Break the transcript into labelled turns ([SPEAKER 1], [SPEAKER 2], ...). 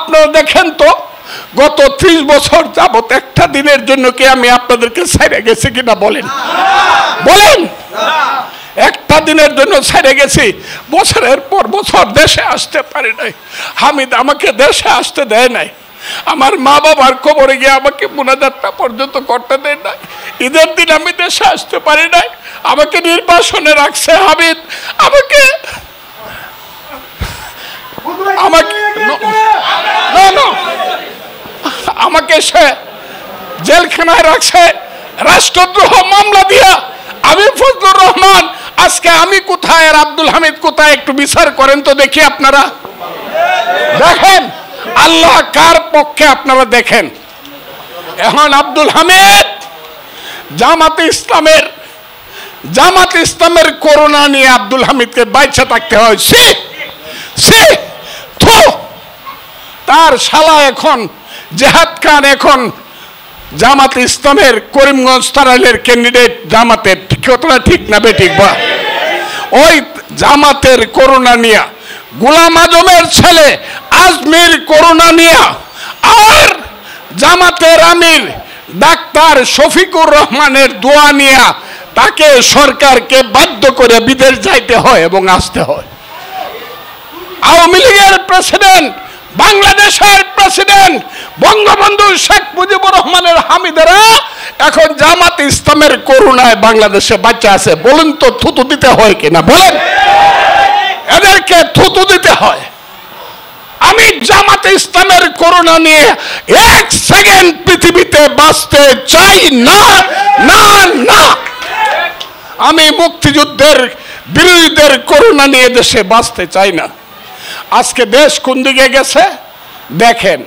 [SPEAKER 1] আপনারা দেখেন তো গত 30 বছর যাবত একটা দিনের জন্য কি আমি আপনাদেরকে ছেড়ে গেছি কিনা বলেন বলেন একটা দিনের জন্য ছেড়ে গেছি বছরের পর বছর দেশে আসতে পারি নাই হামিদ আমাকে দেশে আসতে দেয় নাই আমার মা বাবার কবরে গিয়ে আমাকে মুনাজাতটা পর্যন্ত করতে দেয় নাই ঈদের দিন আমি দেশে আসতে পারি নাই আমাকে নির্বাসনে রাখছে হামিদ আমাকে আমাকে সে জেলখানায় রাখছে রাষ্ট্রদ্রোহ মামলা দিয়া আমি ফজলুর রহমান আজকে আমি কোথায় আর আব্দুল হামিদ কোথায় একটু বিচার করেন তো দেখি আপনারা দেখেন আল্লাহ কার পক্ষে আপনারা দেখেন এখন আব্দুল হামিদ জামাতে ইসলামের করোনা নিয়ে আব্দুল হামিদকে বাইচা থাকতে হয় তার শালা এখন জেহাদ খান এখন জামাতে ইসলামের করিমগঞ্জ তারাইলের ক্যান্ডিডেট জামাতের কতটা ঠিক না বেঠিক বা ওই জামাতের করোনা নিয়া গোলাম আজমের ছেলে আজমির করোনা নিয়া আর জামাতের আমির ডাক্তার শফিকুর রহমানের দোয়া নিয়া তাকে সরকারকে বাধ্য করে বিদেশ যাইতে হয় এবং আসতে হয় আওয়ামী লীগের প্রেসিডেন্ট বাংলাদেশের প্রেসিডেন্ট বঙ্গবন্ধু শেখ মুজিবুর রহমানের হামিদেরা এখন জামাত ইসলামের করোনায় বাংলাদেশে বাচ্চা আছে বলুন তো থুতু দিতে হয় কিনা বলেন এদেরকে থুতু দিতে হয় আমি জামাত ইসলামের করোনা নিয়ে এক সেকেন্ড পৃথিবীতে বাঁচতে চাই না না না আমি মুক্তিযুদ্ধের বিরোধীদের করোনা নিয়ে দেশে বাঁচতে চাই না আজকে দেশ কোন দিকে গেছে দেখেন